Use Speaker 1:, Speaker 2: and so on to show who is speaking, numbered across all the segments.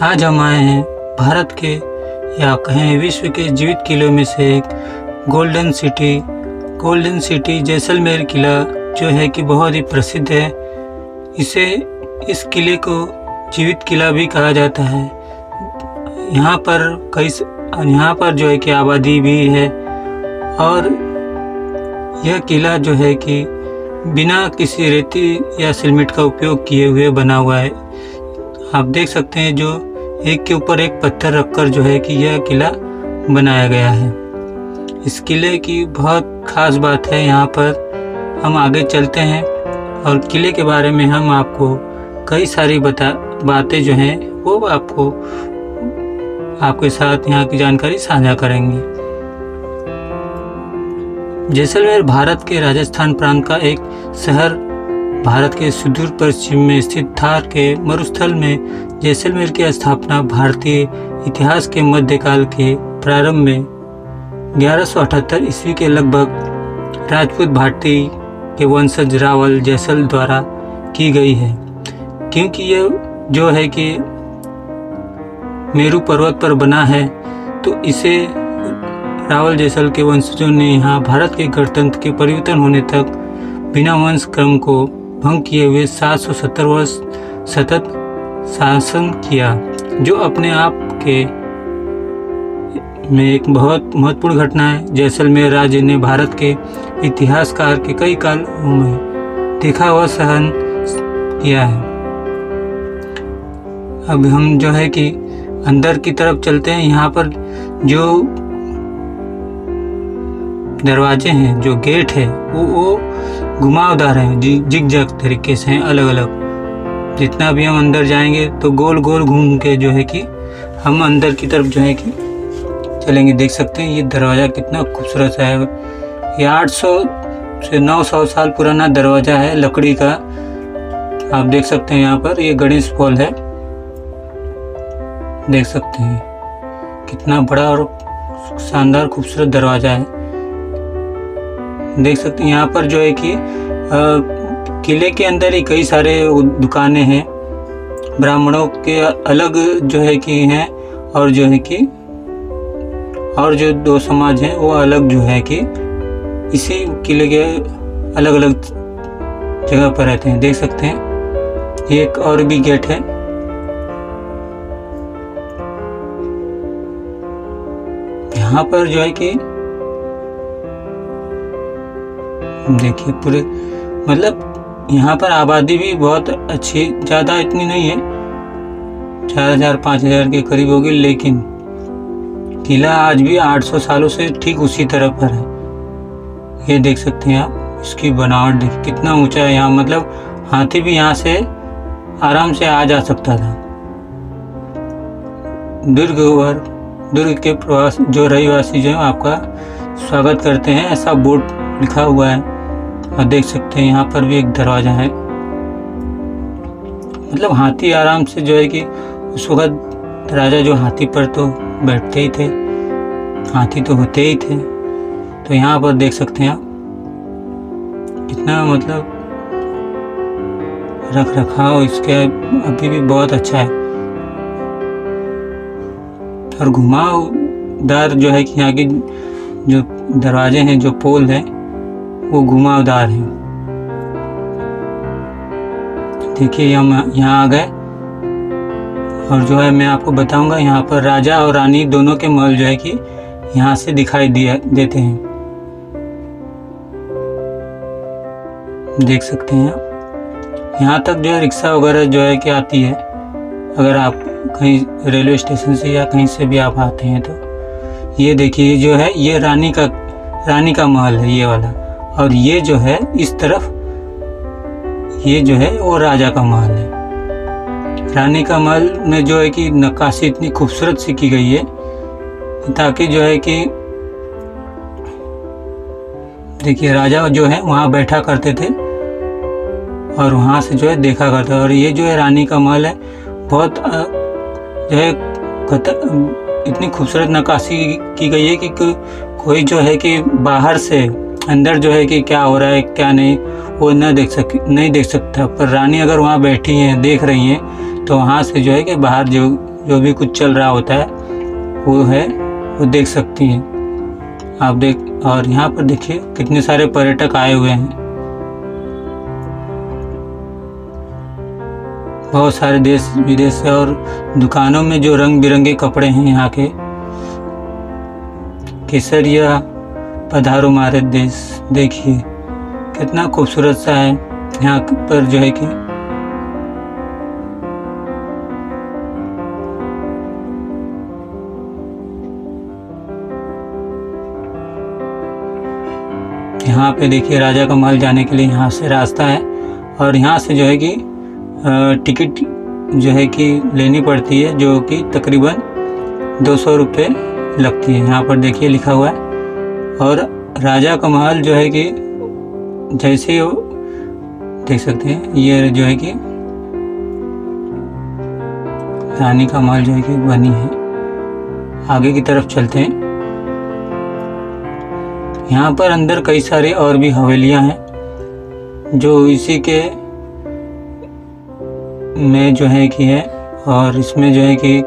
Speaker 1: आज हम आए हैं भारत के या कहें विश्व के जीवित किलों में से एक गोल्डन सिटी जैसलमेर किला जो है कि बहुत ही प्रसिद्ध है। इस किले को जीवित किला भी कहा जाता है। यहाँ पर जो है कि आबादी भी है और यह किला जो है कि बिना किसी रेती या सीमेंट का उपयोग किए हुए बना हुआ है। आप देख सकते हैं जो एक के ऊपर एक पत्थर रखकर जो है कि यह किला बनाया गया है। इस किले की बहुत ख़ास बात है। यहाँ पर हम आगे चलते हैं और किले के बारे में हम आपको कई सारी बातें जो हैं वो आपके साथ यहाँ की जानकारी साझा करेंगे। जैसलमेर भारत के राजस्थान प्रांत का एक शहर भारत के सुदूर पश्चिम में स्थित थार के मरुस्थल में जैसलमेर की स्थापना भारतीय इतिहास के मध्यकाल के प्रारंभ में 1178 ईस्वी के लगभग राजपूत भाटी के वंशज रावल जैसल द्वारा की गई है। क्योंकि यह जो है कि मेरू पर्वत पर बना है तो इसे रावल जैसल के वंशजों ने यहाँ भारत के गणतंत्र के परिवर्तन होने तक बिना वंश क्रम को भंग किए हुए 770 वर्ष सतत शासन किया, जो अपने आप में एक बहुत महत्वपूर्ण घटना है। जैसलमेर राज्य ने भारत के इतिहासकार के कई कालों में देखा हुआ सहन किया है। अब हम जो है कि अंदर की तरफ चलते हैं। यहाँ पर जो दरवाजे हैं, जो गेट है वो घुमावदार हैं, जिग-जैग तरीके से हैं, अलग अलग। जितना भी हम अंदर जाएंगे तो गोल गोल घूम के जो है कि हम अंदर की तरफ जो है कि चलेंगे। देख सकते हैं ये दरवाज़ा कितना खूबसूरत है। ये 800 से 900 साल पुराना दरवाज़ा है लकड़ी का। आप देख सकते हैं यहाँ पर ये गणेश फॉल है। देख सकते हैं कितना बड़ा और शानदार खूबसूरत दरवाज़ा है। देख सकते हैं यहाँ पर जो है कि किले के अंदर ही कई सारे दुकानें हैं। ब्राह्मणों के अलग जो है कि हैं और जो है कि और जो दो समाज हैं वो अलग जो है कि इसी किले के अलग अलग जगह पर रहते हैं। देख सकते हैं एक और भी गेट है। यहाँ पर जो है कि देखिए पूरे मतलब यहाँ पर आबादी भी बहुत अच्छी, ज़्यादा इतनी नहीं है, 4000-5000 के करीब होगी, लेकिन किला आज भी 800 सालों से ठीक उसी तरह पर है। ये देख सकते हैं आप, इसकी बनावट देखिए कितना ऊंचा है। यहाँ मतलब हाथी भी यहाँ से आराम से आ जा सकता था। दुर्ग के प्रवास जो रहिवासी जो है आपका स्वागत करते हैं, ऐसा बोर्ड लिखा हुआ है। और देख सकते हैं यहाँ पर भी एक दरवाजा है। मतलब हाथी आराम से जो है कि उस वक्त राजा जो हाथी पर तो बैठते ही थे, हाथी तो होते ही थे। तो यहाँ पर देख सकते हैं आप कितना मतलब रख रखाव इसके अभी भी बहुत अच्छा है। और घुमावदार जो है कि यहाँ की जो दरवाजे हैं, जो पोल है वो घुमावदार है। देखिए हम यहाँ आ गए और जो है मैं आपको बताऊंगा यहाँ पर राजा और रानी दोनों के महल जो है कि यहाँ से दिखाई देते हैं। देख सकते हैं आप यहाँ तक जो है रिक्शा वगैरह जो है कि आती है। अगर आप कहीं रेलवे स्टेशन से या कहीं से भी आप आते हैं तो ये देखिए जो है ये रानी का महल है, ये वाला। और ये जो है इस तरफ ये जो है वो राजा का महल है। रानी का महल में जो है कि नक्काशी इतनी खूबसूरत सी की गई है ताकि जो है कि देखिए राजा जो है वहाँ बैठा करते थे और वहाँ से जो है देखा करते। और ये जो है रानी का महल है, बहुत जो है इतनी खूबसूरत नक्काशी की गई है कि कोई जो है कि बाहर से अंदर जो है कि क्या हो रहा है क्या नहीं वो नहीं देख सकता। पर रानी अगर वहाँ बैठी हैं, देख रही हैं, तो वहाँ से जो है कि बाहर जो भी कुछ चल रहा होता है वो देख सकती हैं आप और यहाँ पर देखिए कितने सारे पर्यटक आए हुए हैं। बहुत सारे देश विदेश से, और दुकानों में जो रंग बिरंगे कपड़े हैं यहाँ के, केसरिया पधारो हमारे देश, देखिए कितना खूबसूरत सा है यहाँ पर जो है कि यहाँ पे देखिए राजा का महल जाने के लिए यहाँ से रास्ता है, और यहाँ से जो है कि टिकट जो है कि लेनी पड़ती है, जो कि तकरीबन 200 रुपये लगती है। यहाँ पर देखिए लिखा हुआ है। और राजा का महल जो है कि जैसे वो देख सकते हैं, ये जो है कि रानी का महल जो है कि बनी है। आगे की तरफ चलते हैं। यहाँ पर अंदर कई सारी और भी हवेलियाँ हैं जो इसी के में जो है कि है, और इसमें जो है कि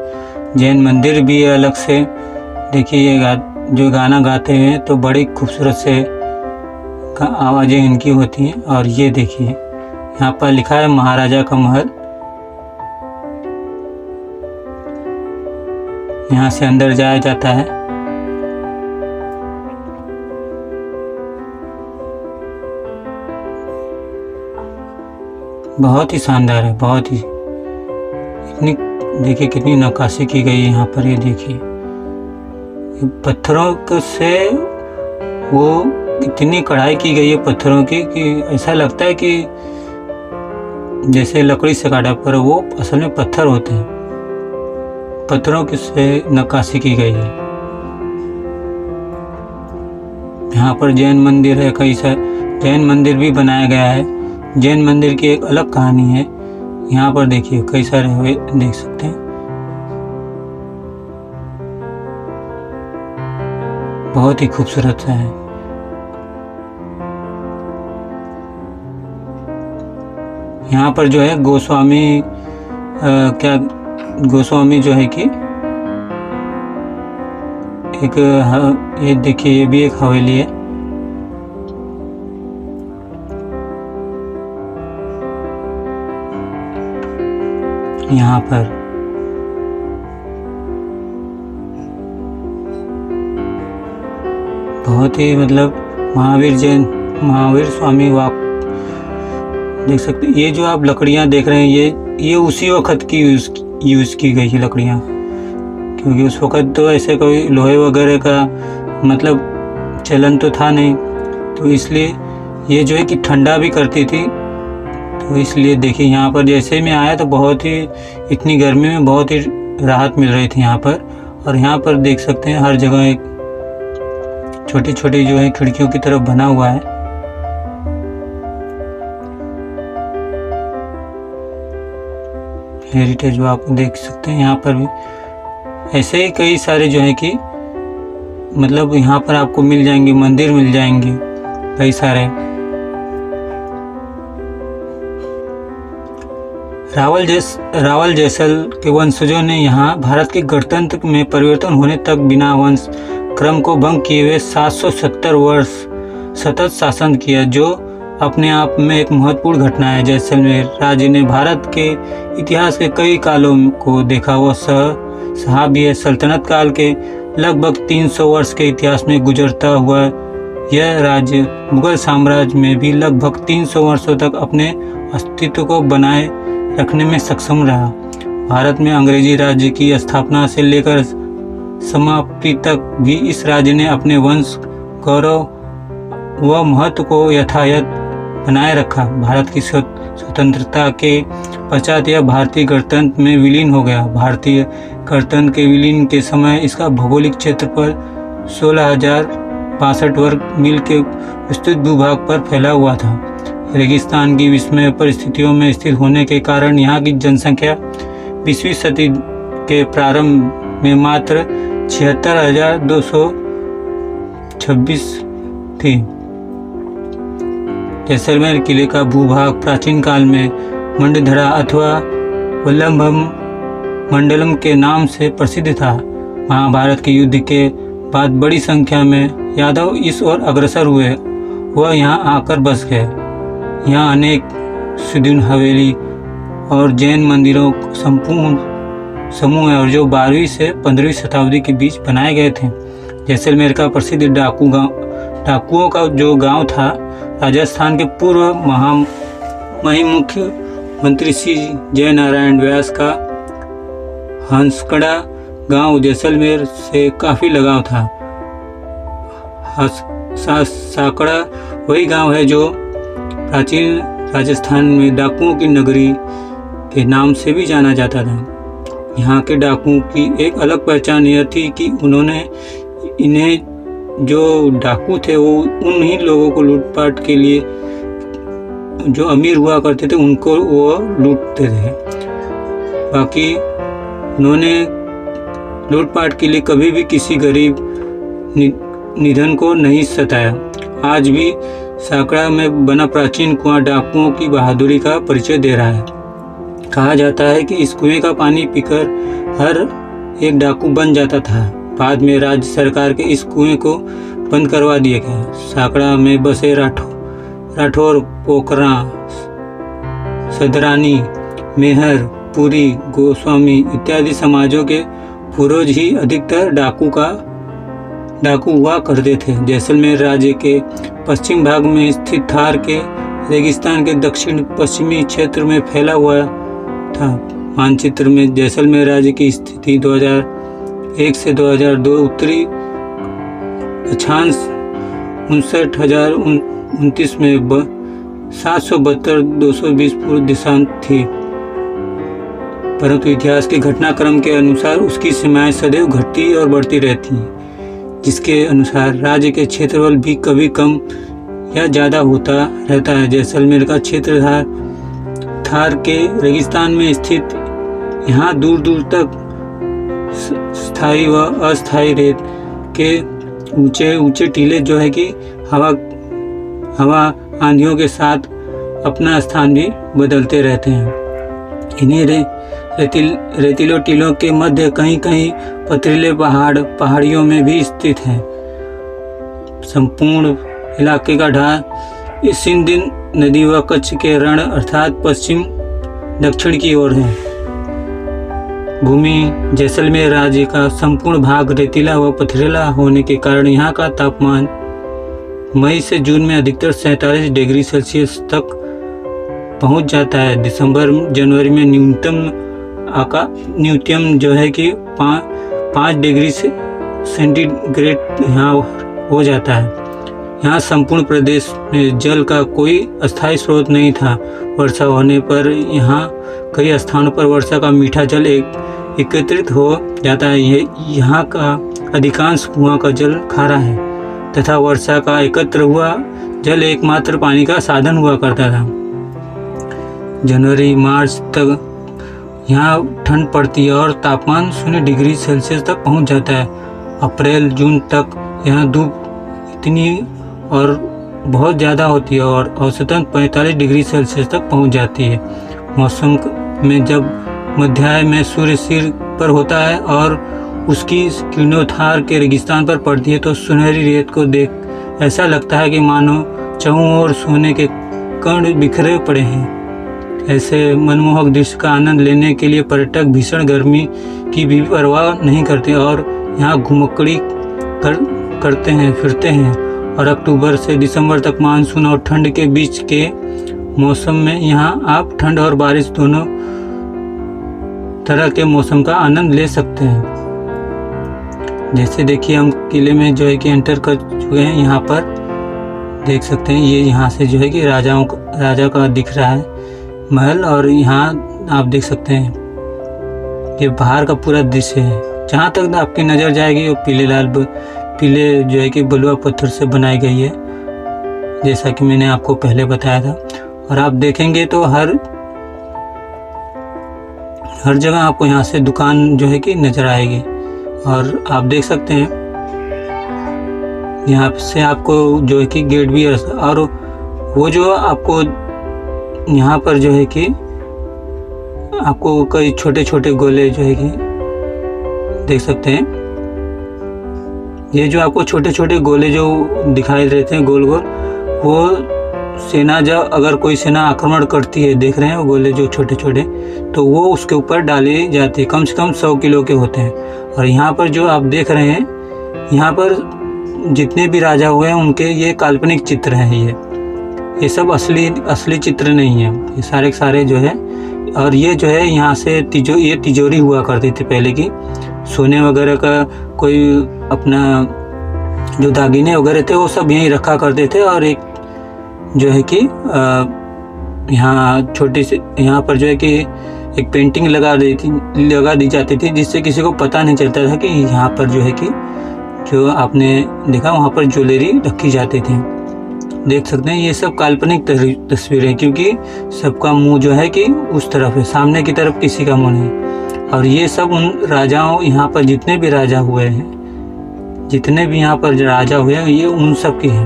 Speaker 1: जैन मंदिर भी है अलग से। देखिए ये जो गाना गाते हैं तो बड़ी खूबसूरत से आवाज़ें इनकी होती हैं। और ये देखिए यहाँ पर लिखा है महाराजा का महल। यहाँ से अंदर जाया जाता है। बहुत ही शानदार है, बहुत ही। इतनी देखिए कितनी नक्काशी की गई है यहाँ पर। ये देखिए पत्थरों से वो इतनी कढ़ाई की गई है पत्थरों की कि ऐसा लगता है कि जैसे लकड़ी से काटा, पर वो असल में पत्थर होते हैं। पत्थरों की से नक्काशी की गई है। यहाँ पर जैन मंदिर है, कई सारे जैन मंदिर भी बनाया गया है। जैन मंदिर की एक अलग कहानी है। यहाँ पर देखिए कई सारे हुए देख सकते हैं। बहुत ही खूबसूरत है। यहाँ पर जो है गोस्वामी गोस्वामी जो है कि एक ये देखिए ये भी एक हवेली है। यहाँ पर बहुत ही मतलब महावीर स्वामी वाक देख सकते हैं। ये जो आप लकड़ियाँ देख रहे हैं ये उसी वक्त की यूज़ की गई है लकड़ियाँ, क्योंकि उस वक्त तो ऐसे कोई लोहे वगैरह का मतलब चलन तो था नहीं, तो इसलिए ये जो है कि ठंडा भी करती थी। तो इसलिए देखिए यहाँ पर जैसे मैं आया तो बहुत ही इतनी गर्मी में बहुत ही राहत मिल रही थी यहाँ पर। और यहाँ पर देख सकते हैं हर जगह एक छोटी छोटी जो है खिड़कियों की तरफ बना हुआ है। हेरिटेज वो आप देख सकते हैं। यहाँ पर भी ऐसे ही कई सारे जो है कि मतलब यहाँ पर आपको मिल जाएंगे, मंदिर मिल जाएंगे कई सारे। रावल जैसल के वंशजों ने यहाँ भारत के गणतंत्र में परिवर्तन होने तक बिना वंश क्रम को भंग किए हुए 770 वर्ष सतत शासन किया, जो अपने आप में एक महत्वपूर्ण घटना है। जैसलमेर राज्य ने भारत के इतिहास के कई कालों को देखा व सहा भी है। सल्तनत काल के लगभग 300 वर्ष के इतिहास में गुजरता हुआ यह राज्य मुगल साम्राज्य में भी लगभग 300 वर्षों तक अपने अस्तित्व को बनाए रखने में सक्षम रहा। भारत में अंग्रेजी राज्य की स्थापना से लेकर समाप्ति तक भी इस राज्य ने अपने वंश गौरव व महत्व को यथायथ बनाए रखा। भारत की स्वतंत्रता के पश्चात यह भारतीय गणतंत्र में विलीन हो गया। भारतीय गणतंत्र के विलीन के समय इसका भौगोलिक क्षेत्रफल 16,062 वर्ग मील के विस्तृत भूभाग पर फैला हुआ था। रेगिस्तान की विस्मय परिस्थितियों में स्थित होने के कारण यहाँ की जनसंख्या 20वीं सदी के प्रारंभ में मात्र 76,226 थी। जैसलमेर किले का भूभाग प्राचीन काल में मंडधरा अथवा वल्लभम मंडलम के नाम से प्रसिद्ध था। महाभारत के युद्ध के बाद बड़ी संख्या में यादव इस ओर अग्रसर हुए। वह यहाँ आकर बस गए। यहाँ अनेक सिद्धून हवेली और जैन मंदिरों का संपूर्ण समूह है और जो 12वीं से 15वीं शताब्दी के बीच बनाए गए थे। जैसलमेर का प्रसिद्ध डाकुओं का जो गांव था, राजस्थान के पूर्व महिम मुख्यमंत्री श्री जयनारायण व्यास का हंसकड़ा गांव जैसलमेर से काफ़ी लगाव था। साकड़ा वही गांव है जो प्राचीन राजस्थान में डाकुओं की नगरी के नाम से भी जाना जाता था। यहाँ के डाकुओं की एक अलग पहचान यह थी कि इन्हें जो डाकू थे वो उन्हीं लोगों को लूटपाट के लिए जो अमीर हुआ करते थे उनको वो लूटते थे। बाकी उन्होंने लूटपाट के लिए कभी भी किसी गरीब निधन को नहीं सताया। आज भी साकड़ा में बना प्राचीन कुआं डाकुओं की बहादुरी का परिचय दे रहा है। कहा जाता है कि इस कुएं का पानी पीकर हर एक डाकू बन जाता था। बाद में राज्य सरकार के इस कुएं को बंद करवा दिया गया। साकड़ा में बसे राठौर, पोखरा, सदरानी, मेहर, पुरी, गोस्वामी इत्यादि समाजों के पूर्वज ही अधिकतर डाकू हुआ करते थे। जैसलमेर राज्य के पश्चिम भाग में स्थित थार के रेगिस्तान के दक्षिण पश्चिमी क्षेत्र में फैला हुआ था। मानचित्र में जैसलमेर राज्य की स्थिति 2001 से 2002 उत्तरी अक्षांश 59,029 में 772,220 पूर्व दिशांत थी, परंतु इतिहास के घटनाक्रम के अनुसार उसकी सीमाएं सदैव घटती और बढ़ती रहती हैं, जिसके अनुसार राज्य के क्षेत्रफल भी कभी कम या ज़्यादा होता रहता है। जैसलमेर का क्षेत्र थार के रेगिस्तान में स्थित यहाँ दूर दूर तक स्थायी व अस्थायी रेत के ऊंचे ऊंचे टीले जो है कि हवा आंधियों के साथ अपना स्थान भी बदलते रहते हैं। इन्हीं रेतीले टीलों के मध्य कहीं कहीं पथरीले पहाड़ियों में भी स्थित हैं। संपूर्ण इलाके का ढाल इस सिंध नदी व कच्छ के रण अर्थात पश्चिम दक्षिण की ओर है। भूमि जैसलमेर राज्य का संपूर्ण भाग रेतीला व पथरीला होने के कारण यहाँ का तापमान मई से जून में अधिकतर 47 डिग्री सेल्सियस तक पहुँच जाता है। दिसंबर जनवरी में न्यूनतम जो है कि 5 डिग्री सेंटीग्रेड यहाँ हो जाता है। यहाँ संपूर्ण प्रदेश में जल का कोई अस्थायी स्रोत नहीं था। वर्षा होने पर यहाँ कई स्थानों पर वर्षा का मीठा जल एकत्रित हो जाता है। यहाँ का अधिकांश कुआं का जल खारा है तथा वर्षा का एकत्र हुआ जल एकमात्र पानी का साधन हुआ करता था। जनवरी मार्च तक यहाँ ठंड पड़ती है और तापमान 0 डिग्री सेल्सियस तक पहुँच जाता है। अप्रैल जून तक यहाँ धूप इतनी और बहुत ज़्यादा होती है और औसतन 45 डिग्री सेल्सियस तक पहुँच जाती है। मौसम में जब मध्याह्न में सूर्य सिर पर होता है और उसकी किरणें थार के रेगिस्तान पर पड़ती है तो सुनहरी रेत को देख ऐसा लगता है कि मानो चारों ओर सोने के कण बिखरे पड़े हैं। ऐसे मनमोहक दृश्य का आनंद लेने के लिए पर्यटक भीषण गर्मी की भी परवाह नहीं करते और यहाँ घुमक्कड़ी करते हैं, फिरते हैं और अक्टूबर से दिसंबर तक मानसून और ठंड के बीच के मौसम में यहाँ आप ठंड और बारिश दोनों तरह के मौसम का आनंद ले सकते हैं। जैसे देखिए हम किले में जो है कि एंटर कर चुके हैं। यहाँ पर देख सकते हैं ये यहाँ से जो है कि राजा का दिख रहा है महल और यहाँ आप देख सकते हैं ये बाहर का पूरा दृश्य है। जहाँ तक आपकी नज़र जाएगी वो पीले जो है कि बलुआ पत्थर से बनाई गई है, जैसा कि मैंने आपको पहले बताया था। और आप देखेंगे तो हर जगह आपको यहाँ से दुकान जो है कि नज़र आएगी और आप देख सकते हैं यहाँ से आपको जो है कि गेट भी है और वो जो आपको यहाँ पर जो है कि आपको कई छोटे छोटे गोले जो है कि देख सकते हैं। ये जो आपको छोटे छोटे गोले जो दिखाई देते हैं गोल गोल, वो सेना जब अगर कोई सेना आक्रमण करती है, देख रहे हैं वो गोले जो छोटे छोटे, तो वो उसके ऊपर डाली जाती है। कम से कम 100 किलो के होते हैं। और यहाँ पर जो आप देख रहे हैं, यहाँ पर जितने भी राजा हुए हैं उनके ये काल्पनिक चित्र हैं। ये सब असली चित्र नहीं है, ये सारे के सारे जो है। और ये जो है यहाँ से ये तिजोरी हुआ करती थी पहले की, सोने वगैरह का कोई अपना जो दागिने वगैरह थे वो सब यहीं रखा करते थे। और एक जो है कि यहाँ छोटी सी यहाँ पर जो है कि एक पेंटिंग लगा दी जाती थी, जिससे किसी को पता नहीं चलता था कि यहाँ पर जो है कि जो आपने देखा वहाँ पर ज्वेलरी रखी जाती थी। देख सकते हैं ये सब काल्पनिक तस्वीरें, क्योंकि सबका मुंह जो है कि उस तरफ है, सामने की तरफ किसी का मुंह नहीं। और ये सब उन राजाओं, यहाँ पर जितने भी राजा हुए हैं, जितने भी यहाँ पर राजा हुए हैं, ये उन सब की है।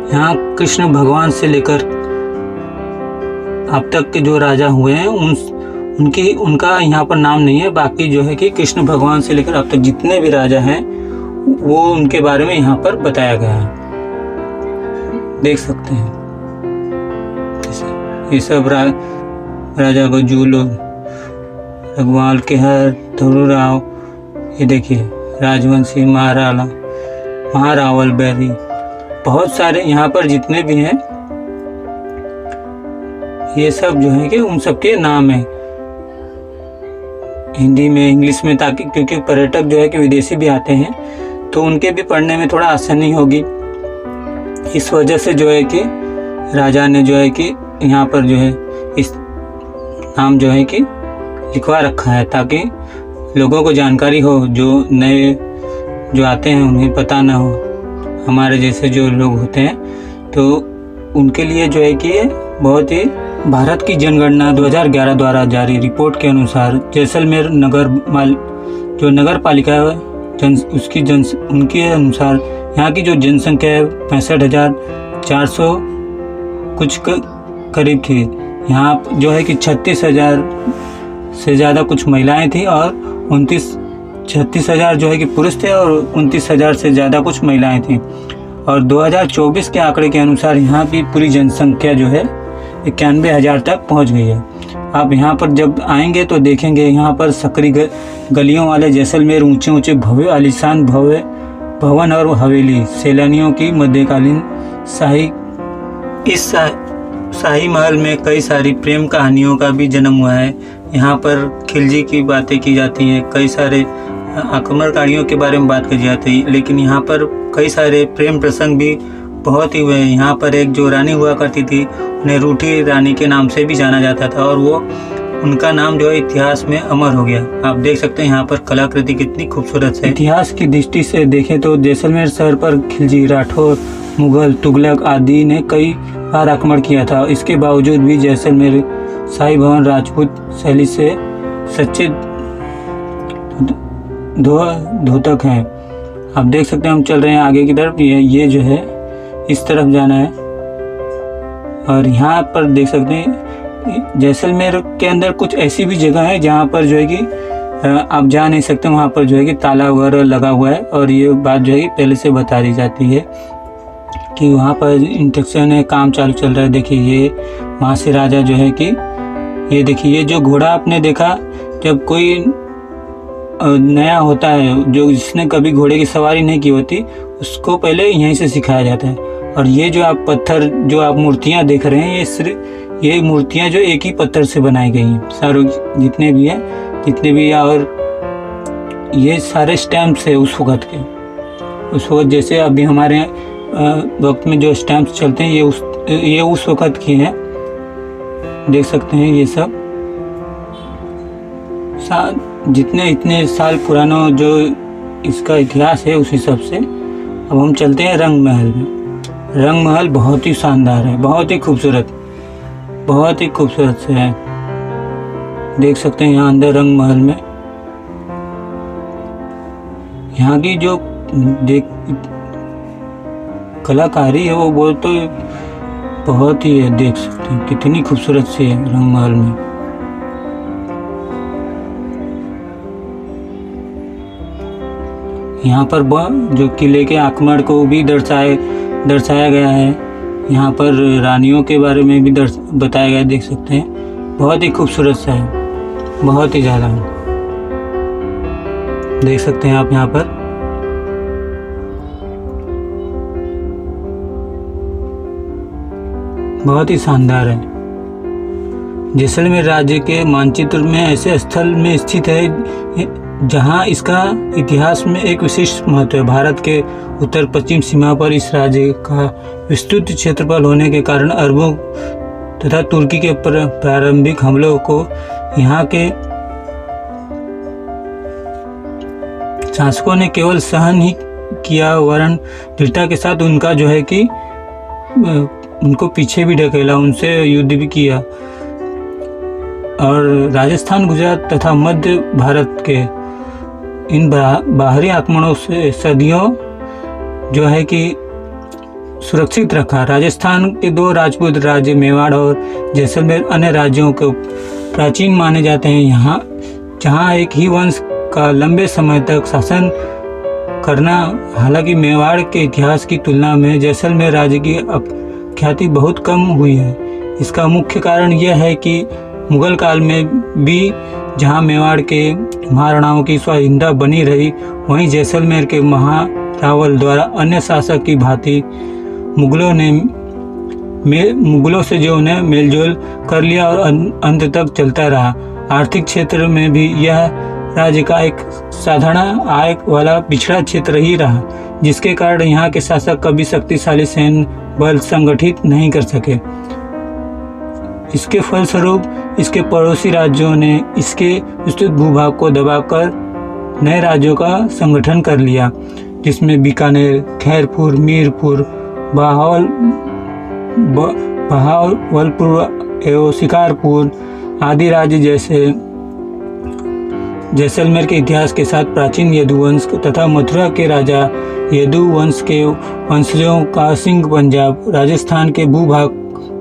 Speaker 1: यहाँ कृष्ण भगवान से लेकर अब तक के जो राजा हुए हैं उनका यहाँ पर नाम नहीं है। बाकी जो है कि कृष्ण भगवान से लेकर अब तक जितने भी राजा हैं वो उनके बारे में यहाँ पर बताया गया है। देख सकते हैं ये सब राजा गजूलो, रघुवाल केहर, धुरुराव, ये देखिए राजवंशी, महारावल बैरी, बहुत सारे यहाँ पर जितने भी हैं ये सब जो है कि उन सब के नाम है हिंदी में, इंग्लिश में, ताकि क्योंकि पर्यटक जो है कि विदेशी भी आते हैं तो उनके भी पढ़ने में थोड़ा आसानी होगी। इस वजह से जो है कि राजा ने जो है कि यहाँ पर जो है इस नाम जो है कि लिखवा रखा है, ताकि लोगों को जानकारी हो, जो नए जो आते हैं उन्हें पता ना हो। हमारे जैसे जो लोग होते हैं तो उनके लिए जो है कि ये बहुत ही। भारत की जनगणना 2011 द्वारा जारी रिपोर्ट के अनुसार जैसलमेर नगर पालिका उनके अनुसार यहाँ की जो जनसंख्या है 65,400 कुछ करीब थी। यहाँ जो है कि 36,000 से ज़्यादा कुछ महिलाएं थी और 36,000 जो है कि पुरुष थे और 29,000 से ज़्यादा कुछ महिलाएं थी। और 2024 के आंकड़े के अनुसार यहाँ की पूरी जनसंख्या जो है 91,000 तक पहुँच गई है। आप यहाँ पर जब आएंगे तो देखेंगे यहाँ पर सकरी गलियों वाले जैसलमेर, ऊंचे ऊंचे भव्य आलीशान भवन और हवेली, सैलानियों की मध्यकालीन शाही महल में कई सारी प्रेम कहानियों का भी जन्म हुआ है। यहाँ पर खिलजी की बातें की जाती हैं, कई सारे आक्रमणकारियों के बारे में बात की जाती है, लेकिन यहाँ पर कई सारे प्रेम प्रसंग भी बहुत ही हुए हैं। यहाँ पर एक जो रानी हुआ करती थी उन्हें रूठी रानी के नाम से भी जाना जाता था और वो उनका नाम जो है इतिहास में अमर हो गया। आप देख सकते हैं यहाँ पर कलाकृति कितनी खूबसूरत है। इतिहास की दृष्टि से देखें तो जैसलमेर शहर पर खिलजी, राठौर, मुगल, तुगलक आदि ने कई बार आक्रमण किया था। इसके बावजूद भी जैसलमेर शाही भवन राजपूत शैली से सच्चे धोतक हैं। आप देख सकते हैं हम चल रहे हैं आगे की तरफ। ये जो है इस तरफ जाना है और यहाँ पर देख सकते हैं जैसलमेर के अंदर कुछ ऐसी भी जगह है जहाँ पर जो है कि आप जा नहीं सकते, वहाँ पर जो है कि ताला वगैरह लगा हुआ है। और ये बात जो है कि पहले से बता दी जाती है कि वहाँ पर इंस्ट्रक्शन है, काम चालू चल रहा है। देखिए ये वहाँ से राजा जो है कि ये देखिए ये जो घोड़ा आपने देखा, जब कोई नया होता है जो जिसने कभी घोड़े की सवारी नहीं की होती उसको पहले यहीं से सिखाया जाता है। और ये जो आप पत्थर जो आप मूर्तियाँ देख रहे हैं, ये सिर्फ ये मूर्तियाँ जो एक ही पत्थर से बनाई गई हैं, सारे जितने भी और ये सारे स्टैम्प्स है उस वक्त जैसे अभी हमारे वक्त में जो स्टैम्प्स चलते हैं ये उस वक्त की हैं। देख सकते हैं ये सब जितने इतने साल पुराना जो इसका इतिहास है उस हिसाब से। अब हम चलते हैं रंग महल में। रंग महल बहुत ही शानदार है, बहुत ही खूबसूरत से है। देख सकते हैं यहाँ अंदर रंग महल में यहाँ की जो कलाकारी है वो तो बहुत ही है। देख सकते हैं कितनी खूबसूरत सी है रंग महल में। यहाँ पर जो किले के आक्रमण को भी दर्शाया गया है। यहाँ पर रानियों के बारे में भी बताया गया है, देख सकते हैं। बहुत ही खूबसूरत सा है, बहुत ही ज़्यादा देख सकते हैं आप यहाँ पर। बहुत ही शानदार है। जैसलमेर राज्य के मानचित्र में ऐसे स्थल में स्थित है जहां इसका इतिहास में एक विशिष्ट महत्व है। भारत के उत्तर पश्चिम सीमा पर इस राज्य का विस्तृत क्षेत्रफल होने के कारण अरबों तथा तुर्की के प्रारंभिक हमलों को यहाँ के शासकों ने केवल सहन ही किया, वरन दृढ़ता के साथ उनका जो है कि उनको पीछे भी ढकेला, उनसे युद्ध भी किया। और राजस्थान, गुजरात तथा मध्य भारत के इन बाहरी आक्रमणों से सदियों जो है कि सुरक्षित रखा। राजस्थान के 2 राजपूत राज्य मेवाड़ और जैसलमेर अन्य राज्यों को प्राचीन माने जाते हैं। यहाँ जहाँ एक ही वंश का लंबे समय तक शासन करना, हालांकि मेवाड़ के इतिहास की तुलना में जैसलमेर राज्य की ख्याति बहुत कम हुई है। इसका मुख्य कारण यह है कि मुगल काल में भी जहां मेवाड़ के महाराणाओं की स्वाधीनता बनी रही, वहीं जैसलमेर के महारावल द्वारा अन्य शासक की भांति मुगलों से जो उन्हें मेलजोल कर लिया और अंत तक चलता रहा। आर्थिक क्षेत्र में भी यह राज्य का एक साधारण आय वाला पिछड़ा क्षेत्र ही रहा, जिसके कारण यहाँ के शासक कभी शक्तिशाली सैन्य बल संगठित नहीं कर सके। इसके फलस्वरूप इसके पड़ोसी राज्यों ने इसके विस्तृत भूभाग को दबाकर नए राज्यों का संगठन कर लिया, जिसमें बीकानेर, खैरपुर, मीरपुर, बहावलपुर एवं शिकारपुर आदि राज्य जैसे जैसलमेर के इतिहास के साथ प्राचीन यदुवंश तथा मथुरा के राजा यदुवंश के वंशजों का सिंह, पंजाब, राजस्थान के भूभाग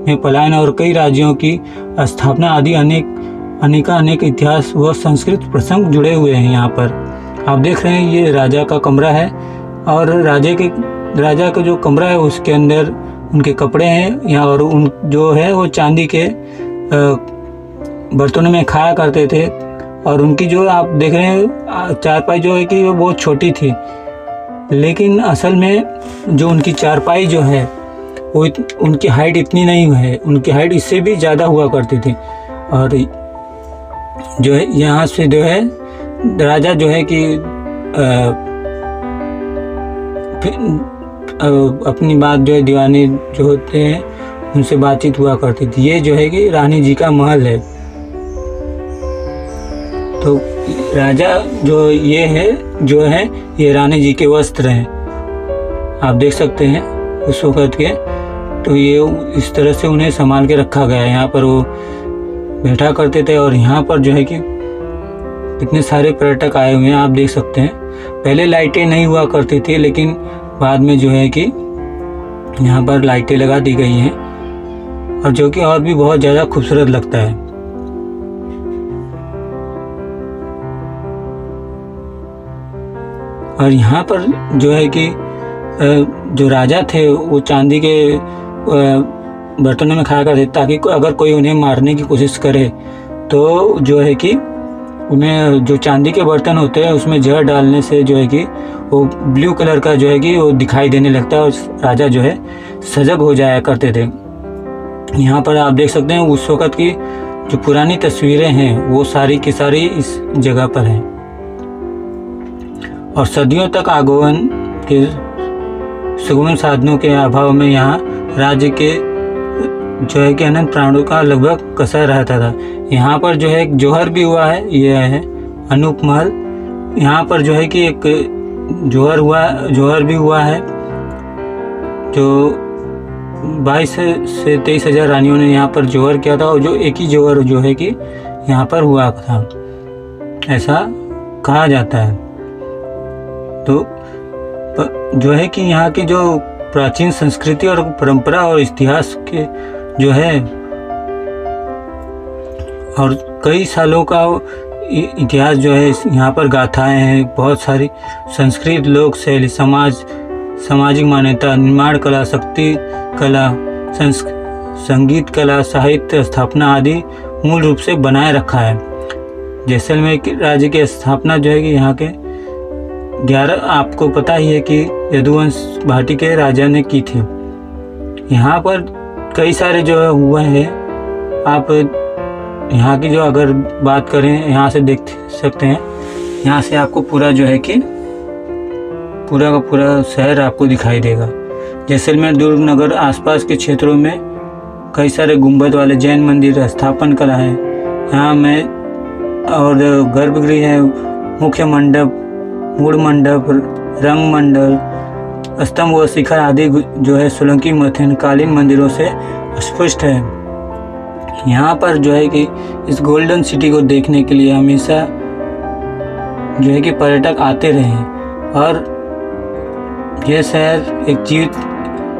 Speaker 1: में पलायन और कई राज्यों की स्थापना आदि अनेक इतिहास व संस्कृत प्रसंग जुड़े हुए हैं। यहाँ पर आप देख रहे हैं, ये राजा का कमरा है और राजा का जो कमरा है उसके अंदर उनके कपड़े हैं यहाँ, और उन जो है वो चांदी के बर्तनों में खाया करते थे। और उनकी जो आप देख रहे हैं चारपाई जो है कि वो बहुत छोटी थी, लेकिन असल में जो उनकी चारपाई जो है वो उनकी हाइट इतनी नहीं है, उनकी हाइट इससे भी ज़्यादा हुआ करती थी। और जो है यहाँ से जो है राजा जो है कि अपनी बात जो है दीवानी जो होते हैं उनसे बातचीत हुआ करती थी। ये जो है कि रानी जी का महल है। तो राजा जो है ये रानी जी के वस्त्र हैं, आप देख सकते हैं उस वक़्त के। तो ये इस तरह से उन्हें संभाल के रखा गया है। यहाँ पर वो बैठा करते थे और यहाँ पर जो है कि कितने सारे पर्यटक आए हुए हैं, आप देख सकते हैं। पहले लाइटें नहीं हुआ करती थी, लेकिन बाद में जो है कि यहाँ पर लाइटें लगा दी गई हैं, और जो कि और भी बहुत ज़्यादा खूबसूरत लगता है। और यहाँ पर जो है कि जो राजा थे वो चांदी के बर्तनों में खाया करते, ताकि अगर कोई उन्हें मारने की कोशिश करे तो जो है कि उन्हें जो चांदी के बर्तन होते हैं उसमें जहर डालने से जो है कि वो ब्लू कलर का जो है कि वो दिखाई देने लगता है, और राजा जो है सजग हो जाया करते थे। यहाँ पर आप देख सकते हैं उस वक़्त की जो पुरानी तस्वीरें हैं वो सारी की सारी इस जगह पर हैं। और सदियों तक आगमन के सुगम साधनों के अभाव में यहाँ राज्य के जो है कि अनंत प्राणों का लगभग कसर रहता था। यहाँ पर जो है एक जौहर भी हुआ है, यह है अनूप महल। यहाँ पर जो है कि एक जौहर भी हुआ है, जो 22 से 23 हजार रानियों ने यहाँ पर जौहर किया था, और जो एक ही जौहर जो है कि यहाँ पर हुआ था, ऐसा कहा जाता है। तो जो है कि यहाँ की जो प्राचीन संस्कृति और परंपरा और इतिहास के जो है और कई सालों का इतिहास जो है यहाँ पर गाथाएं हैं, बहुत सारी संस्कृत, लोक शैली, सामाजिक मान्यता, निर्माण कला, शक्ति कला, संगीत कला, साहित्य, स्थापना आदि मूल रूप से बनाए रखा है। जैसलमेर राज्य की स्थापना जो है कि यहाँ के 11, आपको पता ही है कि यदुवंश भाटी के राजा ने की थी। यहाँ पर कई सारे जो है हुए हैं। आप यहाँ की जो अगर बात करें, यहाँ से देख सकते हैं, यहाँ से आपको पूरा जो है कि पूरा का पूरा शहर आपको दिखाई देगा। जैसलमेर दुर्ग नगर आसपास के क्षेत्रों में कई सारे गुंबद वाले जैन मंदिर, स्थापन कला है यहाँ में, और गर्भगृह है, मुख्य मंडप, मूल मंडप, रंग मंडल, स्तंभ व शिखर आदि जो है सोलंकी मथनकालीन मंदिरों से स्पष्ट है। यहाँ पर जो है कि इस गोल्डन सिटी को देखने के लिए हमेशा जो है कि पर्यटक आते रहे, और यह शहर एक जीवित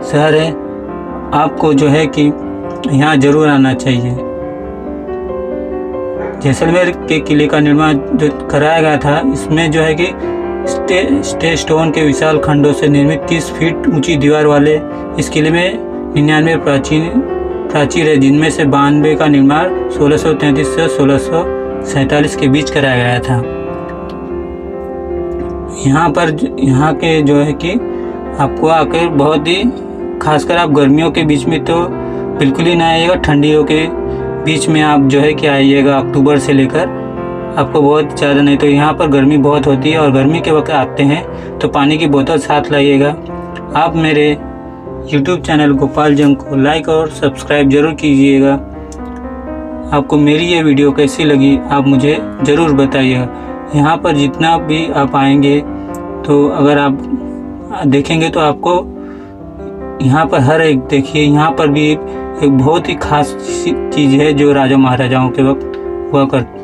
Speaker 1: शहर है। आपको जो है कि यहाँ जरूर आना चाहिए। जैसलमेर के किले का निर्माण जो कराया गया था, इसमें जो है कि स्टोन के विशाल खंडों से निर्मित 30 फीट ऊंची दीवार वाले इस किले में 99 प्राचीर है, जिनमें से 92 का निर्माण 1633 से 1647 के बीच कराया गया था। यहाँ के जो है कि आपको आकर बहुत ही, खासकर आप गर्मियों के बीच में तो बिल्कुल ही ना आइएगा, ठंडियों के बीच में आप जो है कि आइएगा, अक्टूबर से लेकर आपको बहुत ज़्यादा, नहीं तो यहाँ पर गर्मी बहुत होती है, और गर्मी के वक्त आते हैं तो पानी की बोतल साथ लाइएगा। आप मेरे YouTube चैनल गोपाल जंग को लाइक और सब्सक्राइब जरूर कीजिएगा। आपको मेरी ये वीडियो कैसी लगी आप मुझे ज़रूर बताइएगा। यहाँ पर जितना भी आप आएंगे तो अगर आप देखेंगे तो आपको यहाँ पर हर एक, देखिए यहाँ पर भी एक बहुत ही खास चीज़ है जो राजा महाराजाओं के वक्त हुआ करती